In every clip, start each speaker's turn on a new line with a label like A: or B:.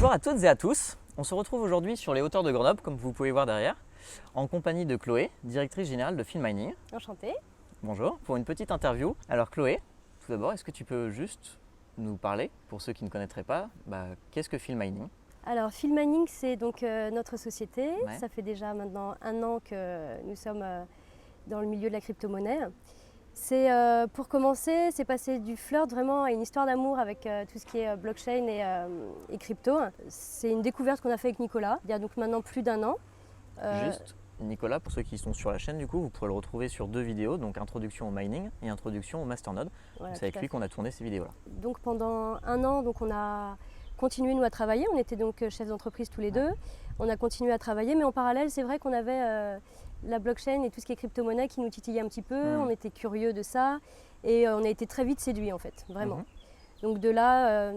A: Bonjour à toutes et à tous. On se retrouve aujourd'hui sur les hauteurs de Grenoble, comme vous pouvez voir derrière, en compagnie de Chloé, directrice générale de FilmMining.
B: Enchantée.
A: Bonjour, pour une petite interview. Alors Chloé, tout d'abord, est-ce que tu peux juste nous parler, pour ceux qui ne connaîtraient pas, qu'est-ce que FilmMining?
B: Alors FilmMining, c'est donc notre société.
A: Ouais.
B: Ça fait déjà maintenant 1 an que nous sommes dans le milieu de la crypto-monnaie. C'est pour commencer, c'est passer du flirt vraiment à une histoire d'amour avec tout ce qui est blockchain et crypto. C'est une découverte qu'on a fait avec Nicolas, il y a donc maintenant plus d'1 an.
A: Juste, Nicolas, pour ceux qui sont sur la chaîne, du coup, vous pourrez le retrouver sur 2 vidéos, donc introduction au mining et introduction au masternode.
B: Voilà,
A: c'est avec lui qu'on a tourné ces vidéos-là.
B: Donc pendant 1 an, donc on a continué nous à travailler. On était donc chefs d'entreprise tous les deux. On a continué à travailler, mais en parallèle, c'est vrai qu'on avait la blockchain et tout ce qui est crypto-monnaie qui nous titillait un petit peu. On était curieux de ça et on a été très vite séduits en fait, vraiment. Donc de là,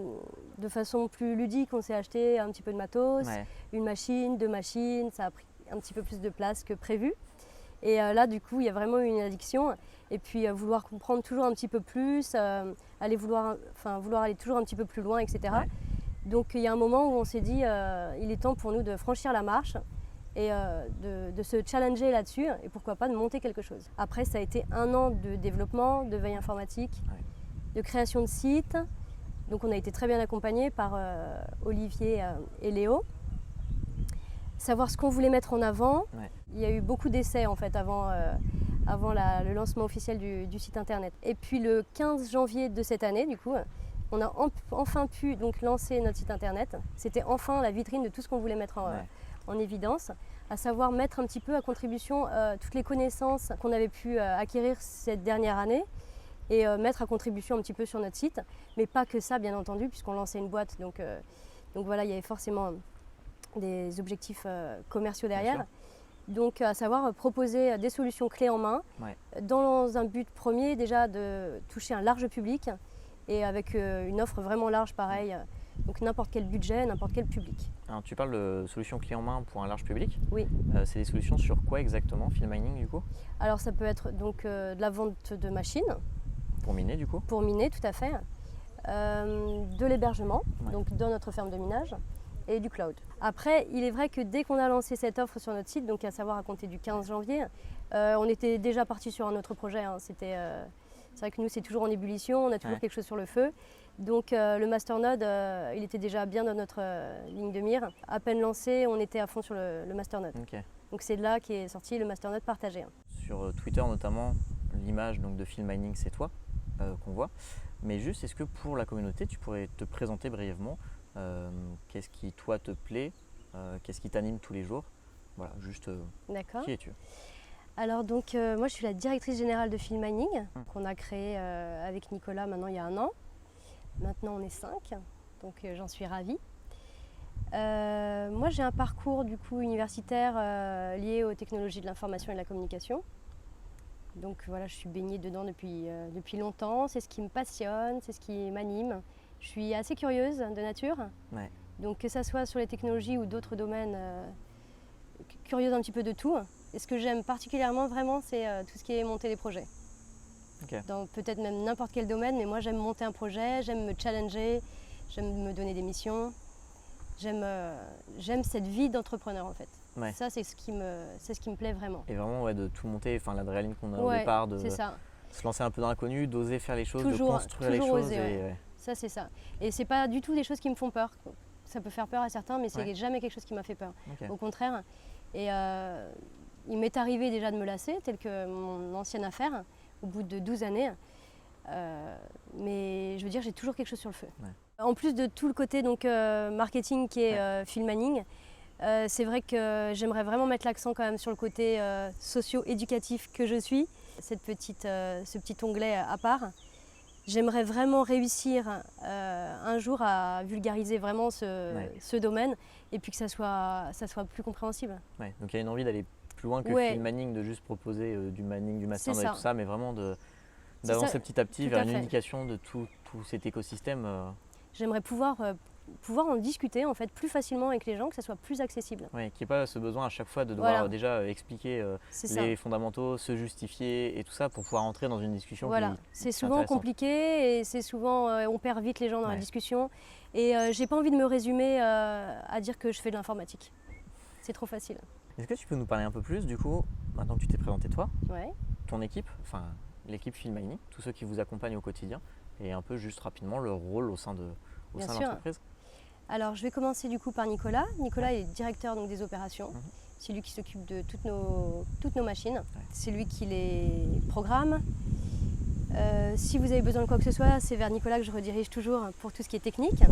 B: de façon plus ludique, on s'est acheté un petit peu de matos, une machine, 2 machines. Ça a pris un petit peu plus de place que prévu. Et là, du coup, il y a vraiment eu une addiction. Et puis, vouloir comprendre toujours un petit peu plus, vouloir aller toujours un petit peu plus loin, etc. Donc, il y a un moment où on s'est dit, il est temps pour nous de franchir la marche et de se challenger là-dessus. Et pourquoi pas de monter quelque chose. Après, ça a été 1 an de développement, de veille informatique, de création de sites. Donc, on a été très bien accompagnés par Olivier et Léo. Savoir ce qu'on voulait mettre en avant. Il y a eu beaucoup d'essais en fait avant le lancement officiel du site internet. Et puis le 15 janvier de cette année, du coup, on a enfin pu donc lancer notre site internet. C'était enfin la vitrine de tout ce qu'on voulait mettre en évidence, à savoir mettre un petit peu à contribution toutes les connaissances qu'on avait pu acquérir cette dernière année et mettre à contribution un petit peu sur notre site. Mais pas que ça, bien entendu, puisqu'on lançait une boîte. Donc voilà, il y avait forcément des objectifs commerciaux derrière. Donc à savoir proposer des solutions clés en main dans un but premier déjà de toucher un large public et avec une offre vraiment large pareil, donc n'importe quel budget, n'importe quel public.
A: Alors tu parles de solutions clés en main pour un large public.
B: Oui.
A: C'est des solutions sur quoi exactement, FilmMining du coup?
B: Alors ça peut être donc de la vente de machines.
A: Pour miner du coup?
B: Pour miner, tout à fait. De l'hébergement, donc dans notre ferme de minage. Et du cloud. Après, il est vrai que dès qu'on a lancé cette offre sur notre site, donc à savoir à compter du 15 janvier, on était déjà parti sur un autre projet. C'est vrai que nous, c'est toujours en ébullition, on a toujours quelque chose sur le feu. Donc le masternode, il était déjà bien dans notre ligne de mire. À peine lancé, on était à fond sur le masternode. Donc c'est de là qu'est sorti le masternode partagé.
A: Sur Twitter notamment, l'image de FilmMining, c'est toi qu'on voit. Mais juste, est-ce que pour la communauté, tu pourrais te présenter brièvement? Qu'est-ce qui toi te plaît, qu'est-ce qui t'anime tous les jours, voilà, juste qui es-tu?
B: Alors donc moi je suis la directrice générale de FilmMining qu'on a créé avec Nicolas maintenant il y a 1 an. Maintenant on est 5, donc j'en suis ravie. Moi j'ai un parcours du coup universitaire lié aux technologies de l'information et de la communication. Donc voilà, je suis baignée dedans depuis longtemps, c'est ce qui me passionne, c'est ce qui m'anime. Je suis assez curieuse de nature, donc que ça soit sur les technologies ou d'autres domaines, curieuse un petit peu de tout. Et ce que j'aime particulièrement vraiment, c'est tout ce qui est monter des projets. Dans peut-être même n'importe quel domaine, mais moi j'aime monter un projet, j'aime me challenger, j'aime me donner des missions. J'aime cette vie d'entrepreneur en fait. Ça c'est ce qui me plaît vraiment.
A: Et vraiment de tout monter, l'adrénaline qu'on a au départ, de se lancer un peu dans l'inconnu, d'oser faire les choses, de construire les choses.
B: Ça c'est ça. Et c'est pas du tout des choses qui me font peur. Ça peut faire peur à certains, mais c'est jamais quelque chose qui m'a fait peur. Au contraire. Et il m'est arrivé déjà de me lasser, tel que mon ancienne affaire, au bout de 12 années. Mais je veux dire, j'ai toujours quelque chose sur le feu. En plus de tout le côté marketing qui est FilmMining, c'est vrai que j'aimerais vraiment mettre l'accent quand même sur le côté socio-éducatif que je suis. Ce petit onglet à part. J'aimerais vraiment réussir un jour à vulgariser vraiment ce domaine et puis que ça soit plus compréhensible.
A: Donc il y a une envie d'aller plus loin que FilmMining, de juste proposer du mining, du masternode et tout ça, mais vraiment d'avancer petit à petit vers une unification de tout cet écosystème.
B: J'aimerais pouvoir pouvoir en discuter en fait plus facilement avec les gens, que ça soit plus accessible.
A: Ouais, qu'il n'y ait pas ce besoin à chaque fois de devoir
B: Voilà.
A: déjà expliquer
B: C'est ça.
A: les fondamentaux, se justifier et tout ça pour pouvoir entrer dans une discussion
B: Voilà, c'est
A: qui est
B: souvent
A: intéressante.
B: compliqué et c'est souvent on perd vite les gens dans la
A: Ouais.
B: discussion. Et j'ai pas envie de me résumer à dire que je fais de l'informatique. C'est trop facile.
A: Est-ce que tu peux nous parler un peu plus du coup, maintenant que tu t'es présenté toi,
B: Ouais.
A: ton équipe, enfin l'équipe Filmini, tous ceux qui vous accompagnent au quotidien, et un peu juste rapidement leur rôle au sein de
B: Bien sûr.
A: l'entreprise?
B: Alors je vais commencer du coup par Nicolas. Nicolas est directeur donc, des opérations.
A: Mhm.
B: C'est lui qui s'occupe de toutes nos machines. C'est lui qui les programme. Si vous avez besoin de quoi que ce soit, c'est vers Nicolas que je redirige toujours pour tout ce qui est technique.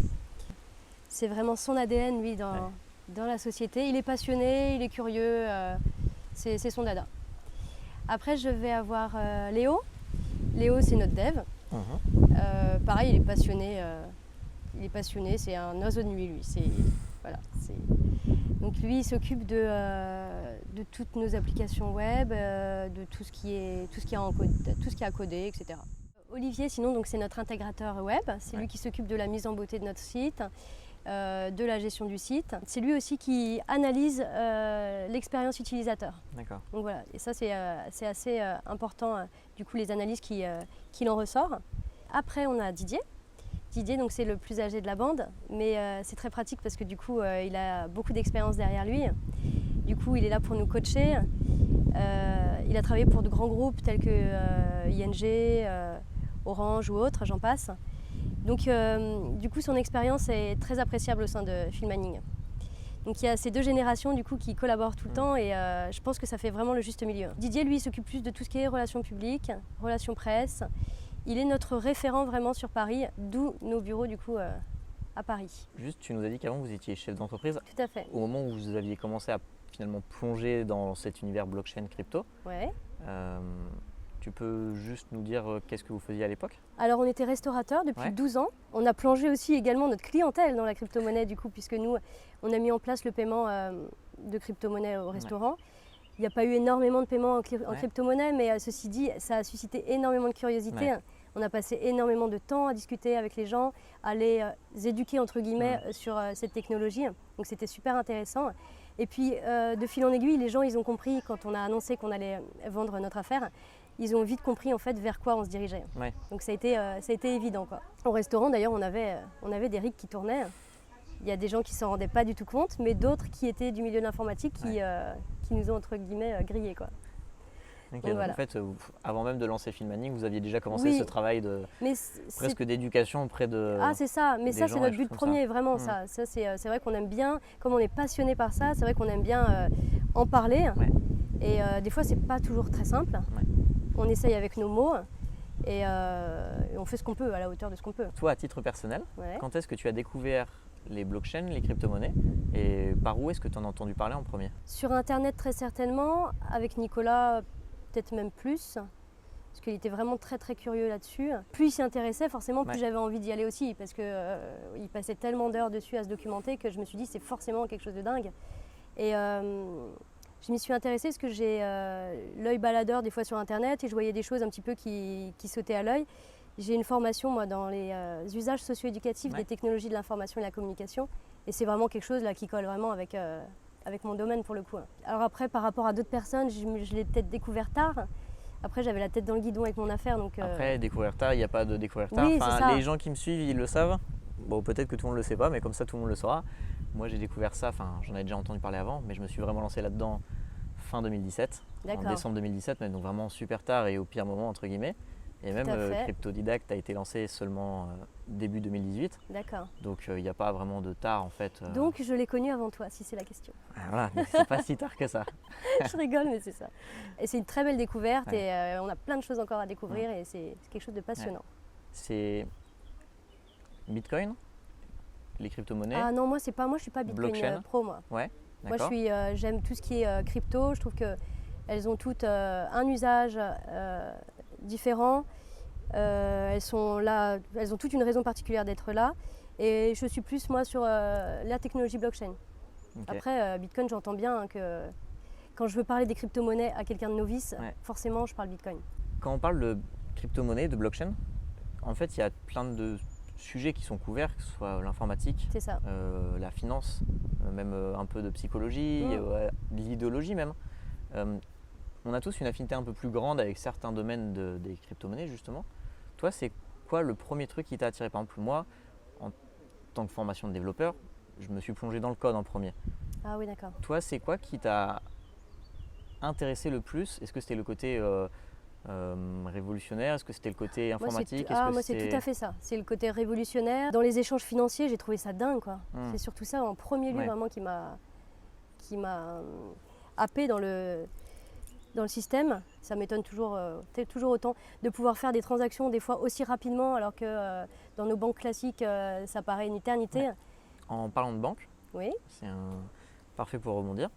B: C'est vraiment son ADN lui dans la société. Il est passionné, il est curieux, c'est son dada. Après je vais avoir Léo. Léo c'est notre dev. Pareil il est passionné, c'est un oiseau de nuit lui. Donc lui il s'occupe de toutes nos applications web, de tout ce qui est à coder, etc. Olivier sinon donc c'est notre intégrateur web, c'est lui qui s'occupe de la mise en beauté de notre site, de la gestion du site. C'est lui aussi qui analyse l'expérience utilisateur.
A: D'accord.
B: Donc voilà, et ça c'est assez important du coup les analyses qu'il en ressort. Après on a Didier. Didier, donc c'est le plus âgé de la bande, mais c'est très pratique parce que du coup, il a beaucoup d'expérience derrière lui. Du coup, il est là pour nous coacher. Il a travaillé pour de grands groupes tels que ING, Orange ou autres, j'en passe. Donc, du coup, son expérience est très appréciable au sein de Filmani. Donc, il y a ces deux générations du coup qui collaborent tout le temps et je pense que ça fait vraiment le juste milieu. Didier, lui, s'occupe plus de tout ce qui est relations publiques, relations presse. Il est notre référent vraiment sur Paris, d'où nos bureaux du coup à Paris.
A: Juste, tu nous as dit qu'avant vous étiez chef d'entreprise.
B: Tout à fait.
A: Au moment où vous aviez commencé à finalement plonger dans cet univers blockchain crypto,
B: Ouais.
A: tu peux juste nous dire qu'est-ce que vous faisiez à l'époque?
B: Alors on était restaurateur depuis 12 ans. On a plongé aussi également notre clientèle dans la crypto-monnaie du coup, puisque nous, on a mis en place le paiement de crypto-monnaie au restaurant. Il n'y a pas eu énormément de paiements en crypto-monnaie, mais ceci dit, ça a suscité énormément de curiosité. On a passé énormément de temps à discuter avec les gens, à les éduquer entre guillemets sur cette technologie. Donc c'était super intéressant. Et puis de fil en aiguille, les gens ils ont compris quand on a annoncé qu'on allait vendre notre affaire, ils ont vite compris en fait vers quoi on se dirigeait. Donc ça a été évident quoi. Au restaurant d'ailleurs on avait des rigs qui tournaient. Il y a des gens qui ne s'en rendaient pas du tout compte, mais d'autres qui étaient du milieu de l'informatique qui nous ont entre guillemets grillés quoi.
A: Donc,
B: voilà.
A: En fait, avant même de lancer Filmani, vous aviez déjà commencé ce travail de presque d'éducation auprès de.
B: Ah c'est ça, mais ça c'est notre but premier, vraiment
A: ça.
B: Ça c'est vrai qu'on aime bien, comme on est passionné par ça, c'est vrai qu'on aime bien en parler. Et des fois c'est pas toujours très simple. On essaye avec nos mots et on fait ce qu'on peut à la hauteur de ce qu'on peut.
A: Toi, à titre personnel, quand est-ce que tu as découvert les blockchains, les crypto-monnaies, et par où est-ce que tu en as entendu parler en premier?
B: Sur Internet très certainement, avec Nicolas peut-être même plus, parce qu'il était vraiment très très curieux là-dessus. Plus il s'y intéressait, forcément plus j'avais envie d'y aller aussi, parce qu'il passait tellement d'heures dessus à se documenter que je me suis dit c'est forcément quelque chose de dingue. Et je m'y suis intéressée parce que j'ai l'œil baladeur des fois sur Internet et je voyais des choses un petit peu qui sautaient à l'œil. J'ai une formation moi dans les usages socio-éducatifs des technologies de l'information et de la communication et c'est vraiment quelque chose là qui colle vraiment avec mon domaine pour le coup. Alors après par rapport à d'autres personnes, je l'ai peut-être découvert tard. Après j'avais la tête dans le guidon avec mon affaire donc.
A: Après découvrir tard, il n'y a pas de découvrir tard.
B: Oui,
A: enfin, les gens qui me suivent ils le savent. Bon peut-être que tout le monde ne le sait pas mais comme ça tout le monde le saura. Moi j'ai découvert ça, enfin j'en avais déjà entendu parler avant mais je me suis vraiment lancé là-dedans fin 2017. En décembre 2017 mais donc vraiment super tard et au pire moment entre guillemets. Et même Cryptodidacte a été lancé seulement début 2018.
B: D'accord.
A: Donc il n'y a pas vraiment de tard en fait.
B: Donc je l'ai connu avant toi, si c'est la question.
A: Voilà, mais c'est pas si tard que ça.
B: Je rigole, mais c'est ça. Et c'est une très belle découverte et on a plein de choses encore à découvrir et c'est quelque chose de passionnant.
A: C'est Bitcoin, les crypto-monnaies.
B: Ah non, moi je suis pas Bitcoin pro moi.
A: Ouais.
B: Moi j'aime tout ce qui est crypto. Je trouve que elles ont toutes un usage différents. Elles ont toutes une raison particulière d'être là. Et je suis plus moi sur la technologie blockchain. Après, Bitcoin, j'entends bien que quand je veux parler des crypto-monnaies à quelqu'un de novice, forcément, je parle Bitcoin.
A: Quand on parle de crypto-monnaie, de blockchain, en fait, il y a plein de sujets qui sont couverts, que ce soit l'informatique,
B: C'est ça.
A: la finance, même un peu de psychologie, de l'idéologie même. On a tous une affinité un peu plus grande avec certains domaines des crypto-monnaies justement. Toi, c'est quoi le premier truc qui t'a attiré? Par exemple, moi, en tant que formation de développeur, je me suis plongé dans le code en premier.
B: Ah oui, d'accord.
A: Toi, c'est quoi qui t'a intéressé le plus? Est-ce que c'était le côté révolutionnaire? Est-ce que c'était le côté informatique?
B: Moi, c'est tout à fait ça. C'est le côté révolutionnaire. Dans les échanges financiers, j'ai trouvé ça dingue, quoi. C'est surtout ça, en premier lieu, vraiment, qui m'a happé dans le système. Ça m'étonne toujours autant de pouvoir faire des transactions des fois aussi rapidement, alors que dans nos banques classiques, ça paraît une éternité.
A: Ouais. En parlant de banque,
B: Oui.
A: c'est parfait pour rebondir.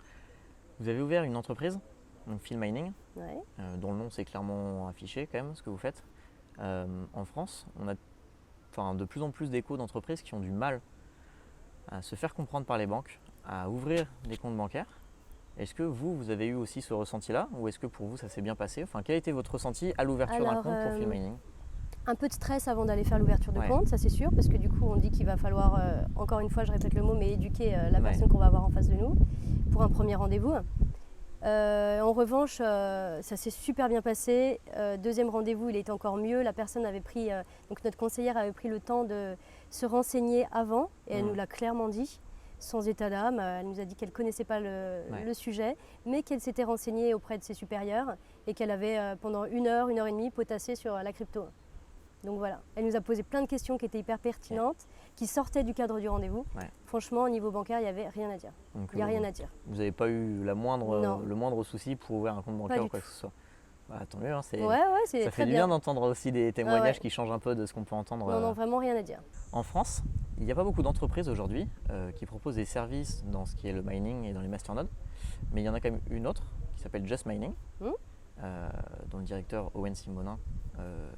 A: Vous avez ouvert une entreprise, donc Field Mining,
B: Ouais.
A: dont le nom c'est clairement affiché quand même, ce que vous faites. En France, on a de plus en plus d'échos d'entreprises qui ont du mal à se faire comprendre par les banques, à ouvrir des comptes bancaires. Est-ce que vous avez eu aussi ce ressenti-là, ou est-ce que pour vous ça s'est bien passé? Enfin, quel a été votre ressenti à l'ouverture d'un compte pour Field Mining?
B: Un peu de stress avant d'aller faire l'ouverture de
A: Ouais.
B: compte, ça c'est sûr, parce que du coup on dit qu'il va falloir, encore une fois je répète le mot, mais éduquer la personne qu'on va avoir en face de nous pour un premier rendez-vous. En revanche, ça s'est super bien passé. Deuxième rendez-vous, il était encore mieux. La personne avait pris, donc notre conseillère avait pris le temps de se renseigner avant, et elle nous l'a clairement dit, sans état d'âme. Elle nous a dit qu'elle ne connaissait pas le sujet, mais qu'elle s'était renseignée auprès de ses supérieurs et qu'elle avait pendant une heure et demie potassé sur la crypto. Donc voilà, elle nous a posé plein de questions qui étaient hyper pertinentes, qui sortaient du cadre du rendez-vous.
A: Ouais.
B: Franchement, au niveau bancaire, il n'y avait rien à dire. Il n'y a rien à dire.
A: Vous n'avez pas eu le moindre souci pour ouvrir un compte bancaire ou quoi que ce soit? Bah, tant mieux, hein,
B: c'est
A: ça fait du bien d'entendre aussi des témoignages qui changent un peu de ce qu'on peut entendre.
B: Non, vraiment rien à dire.
A: En France, il n'y a pas beaucoup d'entreprises aujourd'hui qui proposent des services dans ce qui est le mining et dans les masternodes, mais il y en a quand même une autre qui s'appelle Just Mining, dont le directeur Owen Simonin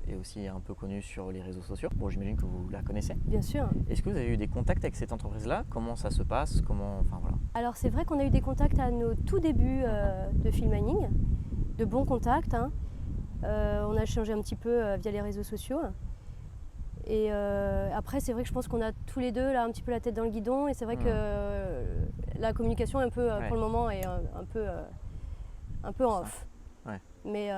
A: est aussi un peu connu sur les réseaux sociaux. Bon, j'imagine que vous la connaissez.
B: Bien sûr.
A: Est-ce que vous avez eu des contacts avec cette entreprise-là? Comment ça se passe? Voilà.
B: Alors c'est vrai qu'on a eu des contacts à nos tout débuts de Field Mining, de bons contacts. On a échangé un petit peu via les réseaux sociaux. Et après, c'est vrai que je pense qu'on a tous les deux là un petit peu la tête dans le guidon, et c'est vrai que la communication un peu pour le moment est un peu en off.
A: Ouais.
B: Mais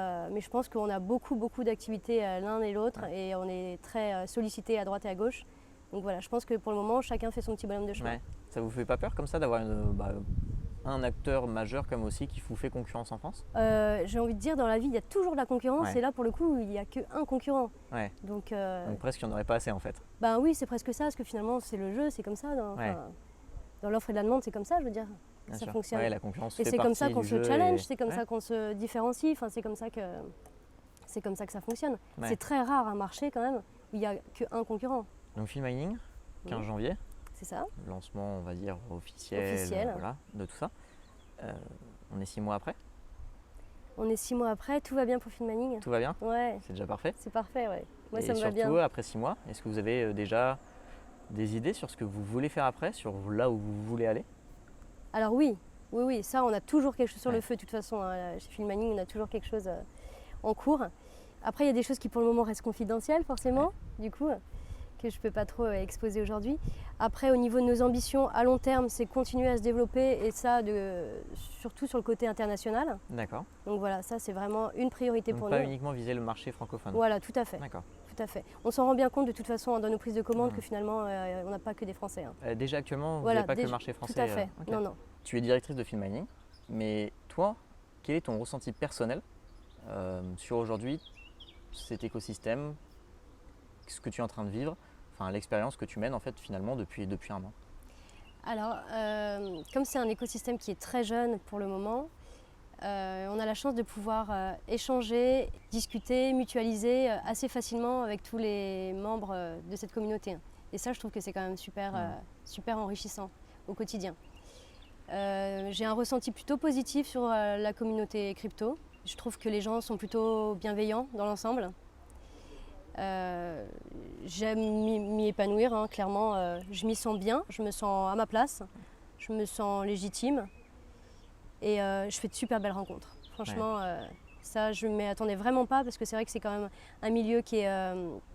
B: je pense qu'on a beaucoup d'activités l'un et l'autre, et on est très sollicités à droite et à gauche. Donc voilà, je pense que pour le moment, chacun fait son petit bonhomme de chemin.
A: Ouais. Ça vous fait pas peur comme ça d'avoir un acteur majeur comme aussi qui vous fait concurrence en France?
B: J'ai envie de dire, dans la vie, il y a toujours de la concurrence, et là, pour le coup, il n'y a qu'un concurrent.
A: Ouais.
B: Donc
A: presque il n'y en aurait pas assez en fait.
B: Ben oui, c'est presque ça, parce que finalement, c'est le jeu, c'est comme ça. Dans l'offre et la demande, c'est comme ça, je veux dire.
A: Bien
B: ça
A: sûr.
B: fonctionne.
A: Ouais, la concurrence
B: et
A: fait
B: c'est comme ça
A: partie
B: qu'on
A: du
B: se
A: jeu
B: challenge, c'est comme ça qu'on se différencie, enfin, c'est comme ça que ça fonctionne.
A: Ouais.
B: C'est très rare un marché quand même où il n'y a qu'un concurrent.
A: Donc Field Mining, 15 janvier.
B: C'est ça.
A: Lancement, on va dire, officiel. Voilà, de tout ça. On est 6 mois après?
B: On est 6 mois après, tout va bien pour Field Mining.
A: Tout va bien?
B: Ouais.
A: C'est déjà parfait?
B: C'est parfait, ouais. Moi,
A: et
B: ça me va bien.
A: surtout, après 6 mois, est-ce que vous avez déjà des idées sur ce que vous voulez faire après, sur là où vous voulez aller?
B: Alors oui, ça, on a toujours quelque chose sur le feu, de toute façon. Chez Field Mining, on a toujours quelque chose en cours. Après, il y a des choses qui, pour le moment, restent confidentielles, forcément, du coup, que je ne peux pas trop exposer aujourd'hui. Après, au niveau de nos ambitions à long terme, c'est continuer à se développer, et ça, surtout sur le côté international.
A: D'accord.
B: Donc voilà, ça, c'est vraiment une priorité pour nous.
A: Pas uniquement viser le marché francophone.
B: Voilà, tout à fait.
A: D'accord.
B: Tout à fait. On s'en rend bien compte de toute façon dans nos prises de commande que finalement, on n'a pas que des Français.
A: Déjà actuellement, vous n'avez pas que le marché français.
B: Tout à fait.
A: Okay.
B: Non.
A: Tu es directrice de Field Mining, mais toi, quel est ton ressenti personnel sur aujourd'hui cet écosystème, ce que tu es en train de vivre, enfin l'expérience que tu mènes en fait finalement depuis un an?
B: Alors, comme c'est un écosystème qui est très jeune pour le moment, on a la chance de pouvoir échanger, discuter, mutualiser assez facilement avec tous les membres de cette communauté. Et ça, je trouve que c'est quand même super enrichissant au quotidien. J'ai un ressenti plutôt positif sur la communauté crypto. Je trouve que les gens sont plutôt bienveillants dans l'ensemble. J'aime m'y épanouir, clairement. Je m'y sens bien, je me sens à ma place, je me sens légitime. Et je fais de super belles rencontres. Franchement, ça, je ne m'y attendais vraiment pas, parce que c'est vrai que c'est quand même un milieu qui est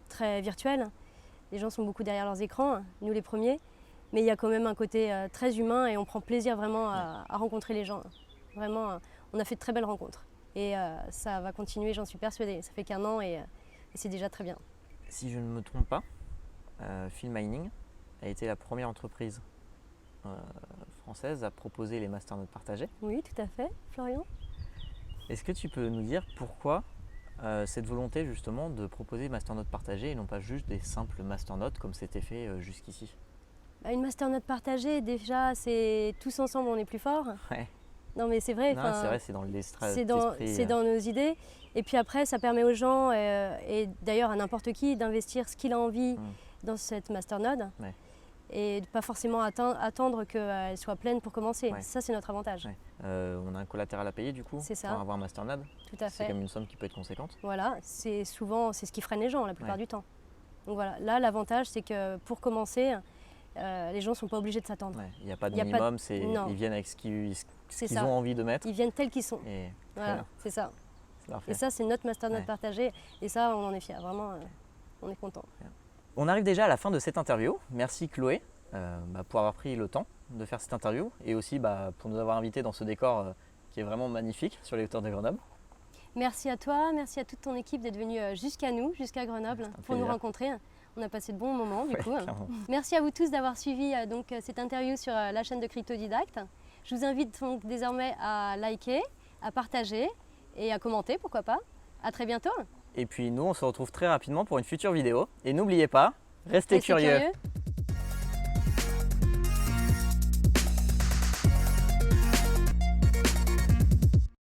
B: très virtuel. les gens sont beaucoup derrière leurs écrans, nous les premiers. Mais il y a quand même un côté très humain et on prend plaisir vraiment à rencontrer les gens. Vraiment, on a fait de très belles rencontres. Et ça va continuer, j'en suis persuadée. Ça fait qu'1 an et c'est déjà très bien.
A: Si je ne me trompe pas, Film Mining a été la première entreprise française à proposer les masternodes partagés.
B: Oui, tout à fait, Florian.
A: Est-ce que tu peux nous dire pourquoi cette volonté justement de proposer masternodes partagés et non pas juste des simples masternodes comme c'était fait jusqu'ici?
B: Une masternode partagée, déjà, c'est tous ensemble, on est plus fort.
A: Ouais.
B: Non, mais c'est vrai.
A: Non, c'est vrai, c'est dans l'esprit.
B: C'est dans nos idées. Et puis après, ça permet aux gens, et d'ailleurs à n'importe qui, d'investir ce qu'il a envie dans cette masternode. Ouais. Et de pas forcément attendre qu'elle soit pleine pour commencer. Ouais. Ça, c'est notre avantage. Ouais.
A: On a un collatéral à payer du coup pour avoir un masternode.
B: Tout à fait.
A: C'est quand même une somme qui peut être conséquente.
B: Voilà, c'est ce qui freine les gens la plupart du temps. Donc voilà, là, l'avantage, c'est que pour commencer, les gens ne sont pas obligés de s'attendre.
A: Il n'y a pas de minimum, ils viennent avec ce qu'ils ont envie de mettre.
B: Ils viennent tels qu'ils sont.
A: Et
B: voilà, c'est ça. Et ça, c'est notre masternode partagé. Et ça, on en est fiers. Vraiment, on est content.
A: On arrive déjà à la fin de cette interview. Merci Chloé pour avoir pris le temps de faire cette interview et aussi pour nous avoir invités dans ce décor qui est vraiment magnifique sur les hauteurs de Grenoble.
B: Merci à toi, merci à toute ton équipe d'être venue jusqu'à nous, jusqu'à Grenoble, pour nous rencontrer. On a passé de bons moments du coup. Clairement. Merci à vous tous d'avoir suivi cette interview sur la chaîne de Cryptodidacte. Je vous invite donc désormais à liker, à partager et à commenter, pourquoi pas. À très bientôt.
A: Et puis nous, on se retrouve très rapidement pour une future vidéo. Et n'oubliez pas, restez curieux.